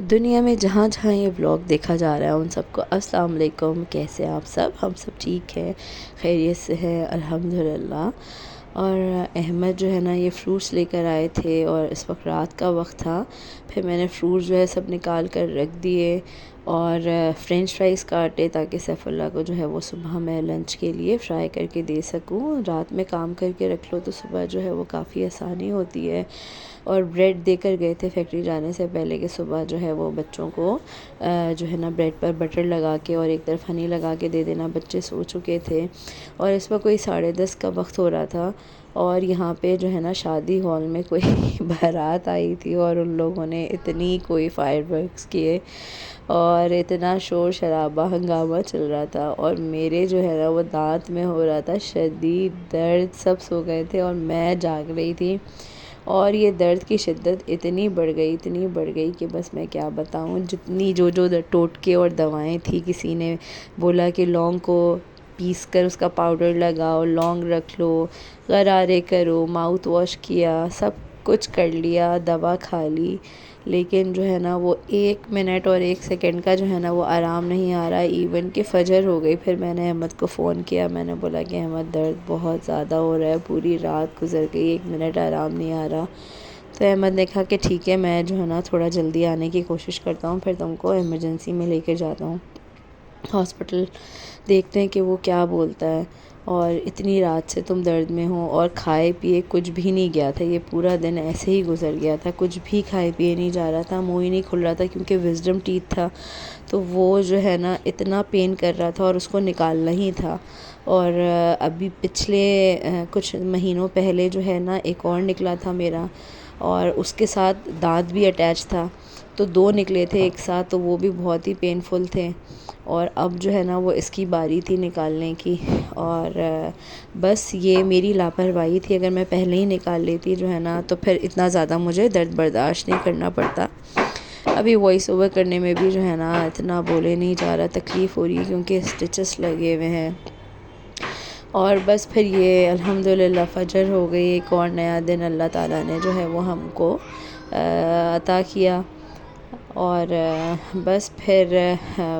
دنیا میں جہاں جہاں یہ ولاگ دیکھا جا رہا ہے ان سب کو السلام علیکم. کیسے ہیں آپ سب؟ ہم سب ٹھیک ہیں، خیریت سے ہیں الحمدللہ. اور احمد جو ہے نا یہ فروٹس لے کر آئے تھے اور اس وقت رات کا وقت تھا. پھر میں نے فروٹس جو ہے سب نکال کر رکھ دیے اور فرینچ فرائز کاٹے تاکہ سیف اللہ کو جو ہے وہ صبح میں لنچ کے لیے فرائی کر کے دے سکوں. رات میں کام کر کے رکھ لو تو صبح جو ہے وہ کافی آسانی ہوتی ہے. اور بریڈ دے کر گئے تھے فیکٹری جانے سے پہلے کہ صبح جو ہے وہ بچوں کو جو ہے نا بریڈ پر بٹر لگا کے اور ایک طرف ہنی لگا کے دے دینا. بچے سو چکے تھے اور اس وقت کوئی 10:30 کا وقت ہو رہا تھا اور یہاں پہ جو ہے نا شادی ہال میں کوئی بارات آئی تھی اور ان لوگوں نے اتنی کوئی فائر ورکس کیے اور اتنا شور شرابہ ہنگامہ چل رہا تھا اور میرے جو ہے نا وہ دانت میں ہو رہا تھا شدید درد. سب سو گئے تھے اور میں جاگ رہی تھی اور یہ درد کی شدت اتنی بڑھ گئی کہ بس میں کیا بتاؤں. جتنی جو ٹوٹکے اور دوائیں تھی، کسی نے بولا کہ لونگ کو پیس کر اس کا پاؤڈر لگاؤ، لونگ رکھ لو، غرارے کرو، ماؤتھ واش کیا، سب کچھ کر لیا، دوا کھا لی، لیکن جو ہے نا وہ 1 منٹ اور 1 سیکنڈ کا جو ہے نا وہ آرام نہیں آ رہا. ایون کہ فجر ہو گئی. پھر میں نے احمد کو فون کیا، میں نے بولا کہ احمد درد بہت زیادہ ہو رہا ہے، پوری رات گزر گئی، 1 منٹ آرام نہیں آ رہا. تو احمد نے کہا کہ ٹھیک ہے میں جو ہے نا تھوڑا جلدی آنے کی کوشش کرتا ہوں، پھر تم کو ایمرجنسی میں لے کے جاتا ہوں ہاسپٹل، دیکھتے ہیں کہ وہ کیا بولتا ہے. اور اتنی رات سے تم درد میں ہو اور کھائے پیے کچھ بھی نہیں گیا تھا. یہ پورا دن ایسے ہی گزر گیا تھا، کچھ بھی کھائے پیے نہیں جا رہا تھا، منہ ہی نہیں کھل رہا تھا کیونکہ وزڈم ٹیتھ تھا تو وہ جو ہے نا اتنا پین کر رہا تھا اور اس کو نکالنا ہی تھا. اور ابھی پچھلے کچھ مہینوں پہلے جو ہے نا ایک اور نکلا تھا میرا اور اس کے ساتھ دانت بھی اٹیچ تھا، تو 2 نکلے تھے ایک ساتھ، تو وہ بھی بہت ہی پینفل تھے. اور اب جو ہے نا وہ اس کی باری تھی نکالنے کی. اور بس یہ میری لاپرواہی تھی، اگر میں پہلے ہی نکال لیتی جو ہے نا تو پھر اتنا زیادہ مجھے درد برداشت نہیں کرنا پڑتا. ابھی وائس اوور کرنے میں بھی جو ہے نا اتنا بولے نہیں جا رہا، تکلیف ہو رہی ہے کیونکہ اسٹچز لگے ہوئے ہیں. اور بس پھر یہ الحمدللہ فجر ہو گئی، ایک اور نیا دن اللہ تعالیٰ نے جو ہے وہ ہم کو عطا کیا. اور بس پھر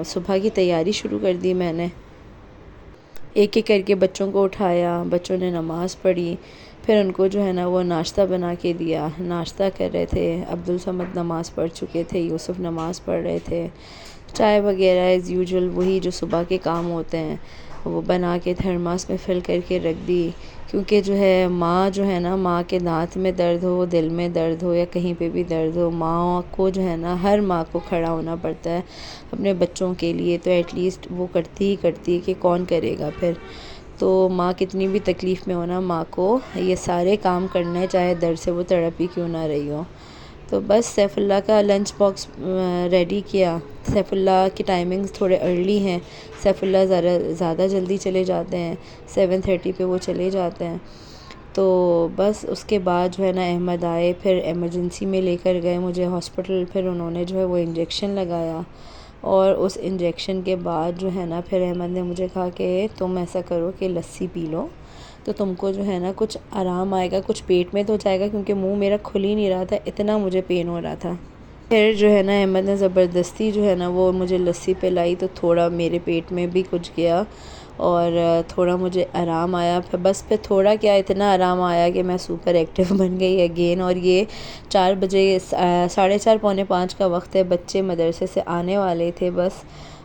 صبح کی تیاری شروع کر دی. میں نے ایک ایک کر کے بچوں کو اٹھایا، بچوں نے نماز پڑھی، پھر ان کو جو ہے نا وہ ناشتہ بنا کے دیا. ناشتہ کر رہے تھے، عبدالصمد نماز پڑھ چکے تھے، یوسف نماز پڑھ رہے تھے. چائے وغیرہ ایز یوزول وہی جو صبح کے کام ہوتے ہیں وہ بنا کے تھرماس میں فل کر کے رکھ دی. کیونکہ جو ہے ماں جو ہے نا، ماں کے دانت میں درد ہو، دل میں درد ہو یا کہیں پہ بھی درد ہو، ماں کو جو ہے نا ہر ماں کو کھڑا ہونا پڑتا ہے اپنے بچوں کے لیے. تو ایٹ لیسٹ وہ کرتی ہے کہ کون کرے گا پھر. تو ماں کتنی بھی تکلیف میں ہو نا، ماں کو یہ سارے کام کرنے، چاہے درد سے وہ تڑپ ہی کیوں نہ رہی ہو. تو بس سیف اللہ کا لنچ باکس ریڈی کیا. سیف اللہ کی ٹائمنگز تھوڑے ارلی ہیں، سیف اللہ زیادہ جلدی چلے جاتے ہیں، 7:30 پہ وہ چلے جاتے ہیں. تو بس اس کے بعد جو ہے نا احمد آئے، پھر ایمرجنسی میں لے کر گئے مجھے ہاسپٹل. پھر انہوں نے جو ہے وہ انجیکشن لگایا اور اس انجیکشن کے بعد جو ہے نا پھر احمد نے مجھے کہا کہ تم ایسا کرو کہ لسی پی لو تو تم کو جو ہے نا کچھ آرام آئے گا، کچھ پیٹ میں تو جائے گا، کیونکہ منہ میرا کھل ہی نہیں رہا تھا، اتنا مجھے پین ہو رہا تھا. پھر جو ہے نا احمد نے زبردستی جو ہے نا وہ مجھے لسی پلائی تو تھوڑا میرے پیٹ میں بھی کچھ گیا اور تھوڑا مجھے آرام آیا. پھر تھوڑا کیا، اتنا آرام آیا کہ میں سپر ایکٹیو بن گئی اگین. اور یہ 4 بجے 4:30 پونے 5 کا وقت ہے، بچے مدرسے سے آنے والے تھے بس.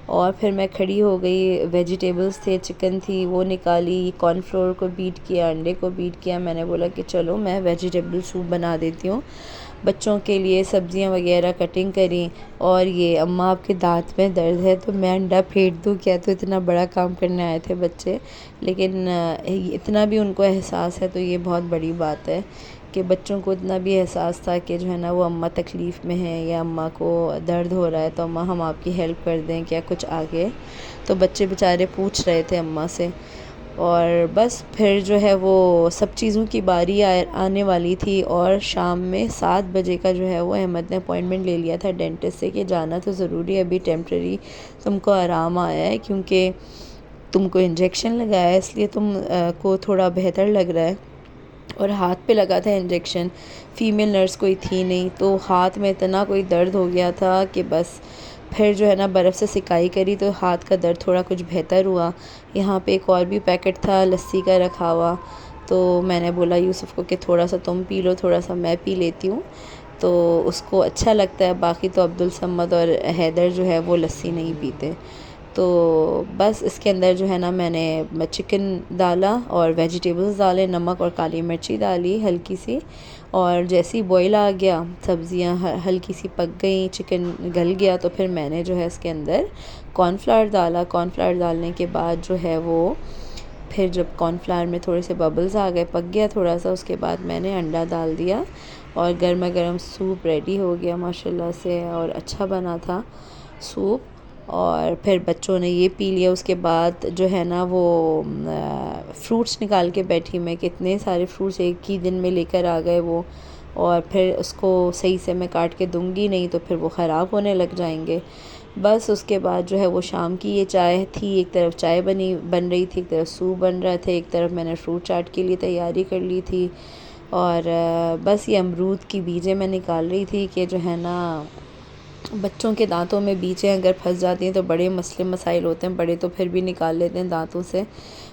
اور پھر میں کھڑی ہو گئی، ویجیٹیبلز تھے، چکن تھی وہ نکالی، کارن فلور کو بیٹ کیا، انڈے کو بیٹ کیا. میں نے بولا کہ چلو میں ویجیٹیبل سوپ بنا دیتی ہوں بچوں کے لیے. سبزیاں وغیرہ کٹنگ کری اور یہ اماں آپ کے دانت میں درد ہے تو میں انڈا پھینٹ دوں کیا. تو اتنا بڑا کام کرنے آئے تھے بچے، لیکن اتنا بھی ان کو احساس ہے تو یہ بہت بڑی بات ہے کہ بچوں کو اتنا بھی احساس تھا کہ جو ہے نا وہ اماں تکلیف میں ہیں یا اماں کو درد ہو رہا ہے تو اماں ہم آپ کی ہیلپ کر دیں کیا کچھ آگے. تو بچے بیچارے پوچھ رہے تھے اماں سے. اور بس پھر جو ہے وہ سب چیزوں کی باری آنے والی تھی. اور شام میں 7 بجے کا جو ہے وہ احمد نے اپوائنٹمنٹ لے لیا تھا ڈینٹسٹ سے کہ جانا تو ضروری ہے، ابھی ٹیمپرری تم کو آرام آیا ہے کیونکہ تم کو انجیکشن لگایا ہے اس لیے تم کو تھوڑا بہتر لگ رہا ہے. اور ہاتھ پہ لگا تھا انجیکشن، فیمیل نرس کوئی تھی نہیں، تو ہاتھ میں اتنا کوئی درد ہو گیا تھا کہ بس پھر جو ہے نا برف سے سکائی کری تو ہاتھ کا درد تھوڑا کچھ بہتر ہوا۔ یہاں پہ ایک اور بھی پیکٹ تھا لسی کا رکھا ہوا، تو میں نے بولا یوسف کو کہ تھوڑا سا تم پی لو، تھوڑا سا میں پی لیتی ہوں، تو اس کو اچھا لگتا ہے۔ باقی تو عبدالصمد اور حیدر جو ہے وہ لسی نہیں پیتے۔ تو بس اس کے اندر جو ہے نا میں نے چکن ڈالا اور ویجیٹیبلز ڈالے، نمک اور کالی مرچی ڈالی ہلکی سی، اور جیسے ہی بوائل آ گیا، سبزیاں ہلکی سی پک گئیں، چکن گل گیا، تو پھر میں نے جو ہے اس کے اندر کارن فلاور ڈالا۔ کارن فلاور ڈالنے کے بعد جو ہے وہ پھر جب کارن فلاور میں تھوڑے سے ببلز آ گئے، پک گیا تھوڑا سا، اس کے بعد میں نے انڈا ڈال دیا اور گرما گرم سوپ ریڈی ہو گیا ماشاءاللہ سے، اور اچھا بنا تھا سوپ۔ اور پھر بچوں نے یہ پی لیا۔ اس کے بعد جو ہے نا وہ فروٹس نکال کے بیٹھی میں، کتنے سارے فروٹس ایک ہی دن میں لے کر آ گئے وہ، اور پھر اس کو صحیح سے میں کاٹ کے دوں گی نہیں تو پھر وہ خراب ہونے لگ جائیں گے۔ بس اس کے بعد جو ہے وہ شام کی یہ چائے تھی، ایک طرف چائے بن رہی تھی، ایک طرف سوپ بن رہا تھا، ایک طرف میں نے فروٹ چاٹ کے لیے تیاری کر لی تھی، اور بس یہ امرود کی بیجیں میں نکال رہی تھی کہ جو ہے نا بچوں کے دانتوں میں بیجیں اگر پھنس جاتی ہیں تو بڑے مسئلے مسائل ہوتے ہیں، بڑے تو پھر بھی نکال لیتے ہیں دانتوں سے،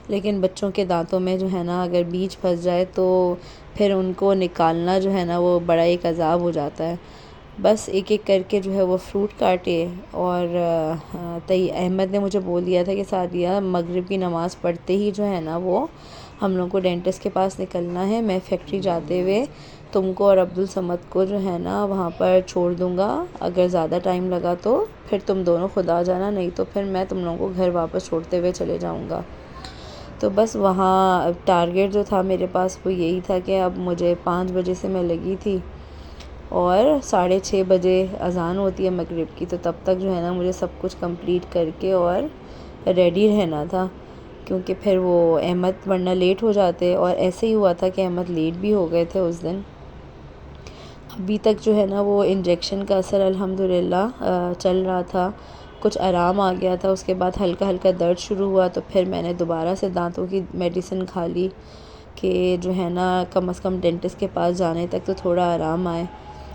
لیکن بچوں کے دانتوں میں جو ہے نا اگر بیج پھنس جائے تو پھر ان کو نکالنا جو ہے نا وہ بڑا ایک عذاب ہو جاتا ہے۔ بس ایک ایک کر کے جو ہے وہ فروٹ کاٹے، اور احمد نے مجھے بول دیا تھا کہ سعدیہ مغرب کی نماز پڑھتے ہی جو ہے نا وہ ہم لوگوں کو ڈینٹسٹ کے پاس نکلنا ہے، میں فیکٹری جاتے ہوئے تم کو اور عبدالصمد کو جو ہے نا وہاں پر چھوڑ دوں گا، اگر زیادہ ٹائم لگا تو پھر تم دونوں خود آ جانا، نہیں تو پھر میں تم لوگوں کو گھر واپس چھوڑتے ہوئے چلے جاؤں گا۔ تو بس وہاں ٹارگیٹ جو تھا میرے پاس وہ یہی تھا کہ اب مجھے 5 بجے سے میں لگی تھی، اور 6:30 بجے اذان ہوتی ہے مغرب کی، تو تب تک جو ہے نا مجھے سب کچھ کمپلیٹ کر کے اور ریڈی رہنا تھا، کیونکہ پھر وہ احمد ورنہ لیٹ ہو جاتے، اور ایسے ہی ہوا تھا کہ احمد لیٹ بھی ہو گئے تھے اس دن۔ ابھی تک جو ہے نا وہ انجیکشن کا اثر الحمدللہ چل رہا تھا، کچھ آرام آ گیا تھا، اس کے بعد ہلکا ہلکا درد شروع ہوا، تو پھر میں نے دوبارہ سے دانتوں کی میڈیسن کھا لی کہ جو ہے نا کم از کم ڈینٹسٹ کے پاس جانے تک تو تھوڑا آرام آئے،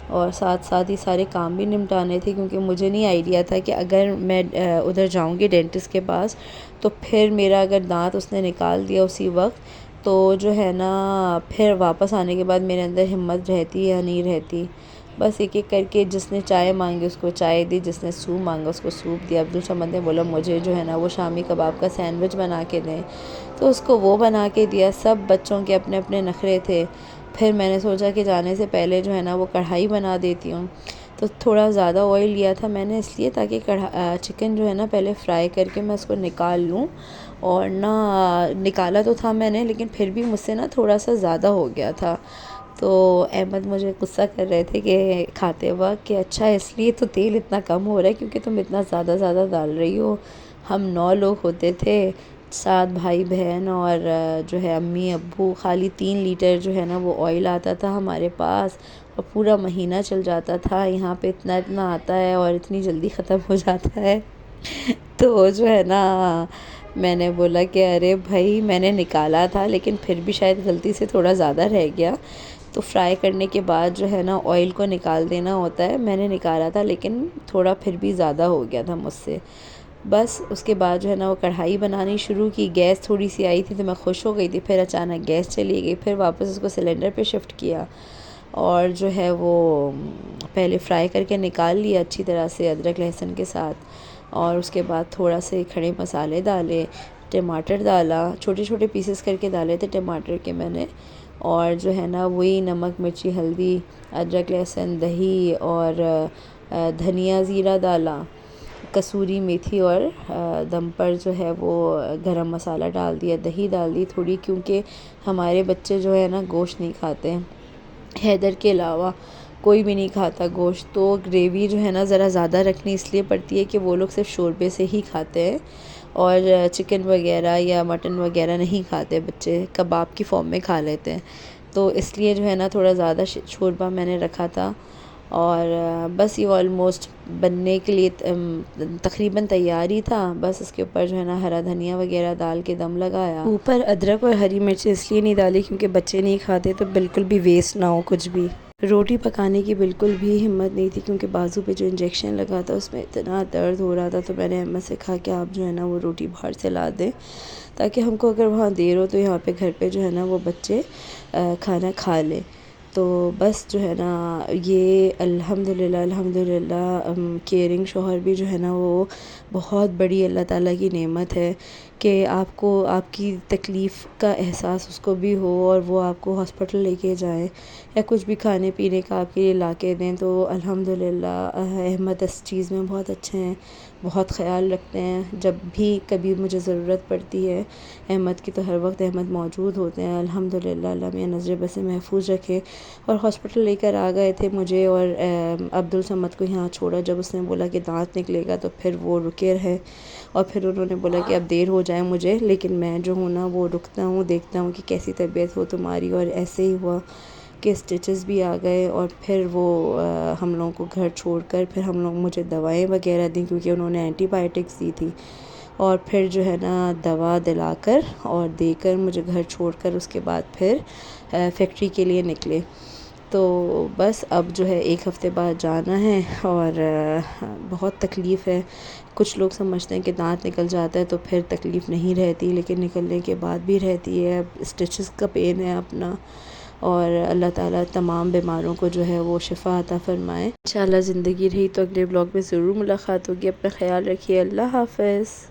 اور ساتھ ساتھ ہی سارے کام بھی نمٹانے تھے، کیونکہ مجھے نہیں آئیڈیا تھا کہ اگر میں ادھر جاؤں گی ڈینٹسٹ کے پاس تو پھر میرا اگر دانت اس نے نکال دیا اسی وقت تو جو ہے نا پھر واپس آنے کے بعد میرے اندر ہمت رہتی یا نہیں رہتی۔ بس ایک ایک کر کے جس نے چائے مانگی اس کو چائے دی، جس نے سوپ مانگا اس کو سوپ دیا۔ عبدالصمد نے بولا مجھے جو ہے نا وہ شامی کباب کا سینڈوچ بنا کے دیں، تو اس کو وہ بنا کے دیا۔ سب بچوں کے اپنے اپنے نخرے تھے۔ پھر میں نے سوچا کہ جانے سے پہلے جو ہے نا وہ کڑھائی بنا دیتی ہوں، تو تھوڑا زیادہ آئل لیا تھا میں نے اس لیے تاکہ چکن جو ہے نا پہلے فرائی کر کے میں اس کو نکال لوں، اور نہ نکالا تو تھا میں نے لیکن پھر بھی مجھ سے نا تھوڑا سا زیادہ ہو گیا تھا۔ تو احمد مجھے غصہ کر رہے تھے کہ کھاتے وقت کہ اچھا اس لیے تو تیل اتنا کم ہو رہا ہے کیونکہ تم اتنا زیادہ زیادہ ڈال رہی ہو، ہم 9 لوگ ہوتے تھے، 7 بھائی بہن اور جو ہے امی ابو، خالی 3 لیٹر جو ہے نا وہ آئل آتا تھا ہمارے پاس، اور پورا مہینہ چل جاتا تھا۔ یہاں پہ اتنا اتنا آتا ہے اور اتنی جلدی ختم ہو جاتا ہے۔ تو جو ہے نا میں نے بولا کہ ارے بھائی میں نے نکالا تھا لیکن پھر بھی شاید غلطی سے تھوڑا زیادہ رہ گیا، تو فرائی کرنے کے بعد جو ہے نا آئل کو نکال دینا ہوتا ہے، میں نے نکالا تھا لیکن تھوڑا پھر بھی زیادہ ہو گیا تھا مجھ سے۔ بس اس کے بعد جو ہے نا وہ کڑھائی بنانی شروع کی، گیس تھوڑی سی آئی تھی تو میں خوش ہو گئی تھی، پھر اچانک گیس چلی گئی، پھر واپس اس کو سلنڈر پہ شفٹ کیا، اور جو ہے وہ پہلے فرائی کر کے نکال لیا اچھی طرح سے ادرک لہسن کے ساتھ، اور اس کے بعد تھوڑا سے کھڑے مسالے ڈالے، ٹماٹر ڈالا، چھوٹے چھوٹے پیسز کر کے ڈالے تھے ٹماٹر کے میں نے، اور جو ہے نا وہی نمک مرچی ہلدی ادرک لہسن دہی اور دھنیا زیرہ ڈالا، کسوری میتھی، اور دم پر جو ہے وہ گرم مسالہ ڈال دیا، دہی ڈال دی تھوڑی، کیونکہ ہمارے بچے جو ہے نا گوشت نہیں کھاتے، حیدر کے علاوہ کوئی بھی نہیں کھاتا گوشت، تو گریوی جو ہے نا ذرا زیادہ رکھنی اس لیے پڑتی ہے کہ وہ لوگ صرف شوربے سے ہی کھاتے ہیں، اور چکن وغیرہ یا مٹن وغیرہ نہیں کھاتے بچے، کباب کی فارم میں کھا لیتے ہیں، تو اس لیے جو ہے نا تھوڑا زیادہ شوربہ میں نے رکھا تھا، اور بس یہ آلموسٹ بننے کے لیے تقریباً تیار ہی تھا. بس اس کے اوپر جو ہے نا ہرا دھنیا وغیرہ ڈال کے دم لگایا. اوپر ادرک اور ہری مرچ اس لیے نہیں ڈالی کیونکہ بچے نہیں کھاتے تو بالکل بھی ویسٹ نہ ہو کچھ بھی. روٹی پکانے کی بالکل بھی ہمت نہیں تھی کیونکہ بازو پہ جو انجیکشن لگا تھا اس میں اتنا درد ہو رہا تھا. تو میں نے احمد سے کہا کہ آپ جو ہے نا وہ روٹی باہر سے لا دیں تاکہ ہم کو اگر وہاں دیر ہو تو یہاں پہ گھر پہ جو ہے نا وہ بچے کھانا کھا لیں. تو بس جو ہے نا یہ الحمدللہ کیئرنگ شوہر بھی جو ہے نا وہ بہت بڑی اللہ تعالیٰ کی نعمت ہے کہ آپ کو آپ کی تکلیف کا احساس اس کو بھی ہو اور وہ آپ کو ہاسپٹل لے کے جائیں یا کچھ بھی کھانے پینے کا آپ کے لیے لا کے دیں. تو الحمدللہ احمد اس چیز میں بہت اچھے ہیں, بہت خیال رکھتے ہیں. جب بھی کبھی مجھے ضرورت پڑتی ہے احمد کی تو ہر وقت احمد موجود ہوتے ہیں. الحمدللہ اللہ میاں نظر بس سے محفوظ رکھے. اور ہاسپٹل لے کر آ گئے تھے مجھے اور عبدالصمد کو یہاں چھوڑا. جب اس نے بولا کہ دانت نکلے گا تو پھر وہ رکے رہے اور پھر انہوں نے بولا کہ اب دیر ہو جائے مجھے, لیکن میں جو ہوں نا وہ رکتا ہوں, دیکھتا ہوں کہ کیسی طبیعت ہو تمہاری. اور ایسے ہی ہوا کہ اسٹیچز بھی آ گئے اور پھر وہ ہم لوگوں کو گھر چھوڑ کر پھر ہم لوگ مجھے دوائیں وغیرہ دیں کیونکہ انہوں نے اینٹی بائیوٹکس دی تھی. اور پھر جو ہے نا دوا دلا کر اور دے کر مجھے گھر چھوڑ کر اس کے بعد پھر فیکٹری کے لیے نکلے. تو بس اب جو ہے 1 ہفتے بعد جانا ہے اور بہت تکلیف ہے. کچھ لوگ سمجھتے ہیں کہ دانت نکل جاتا ہے تو پھر تکلیف نہیں رہتی, لیکن نکلنے کے بعد بھی رہتی ہے. اسٹیچز کا پین ہے اپنا, اور اللہ تعالیٰ تمام بیماروں کو جو ہے وہ شفا عطا فرمائے. انشاءاللہ زندگی رہی تو اگلے بلاگ میں ضرور ملاقات ہوگی. اپنا خیال رکھیے. اللہ حافظ.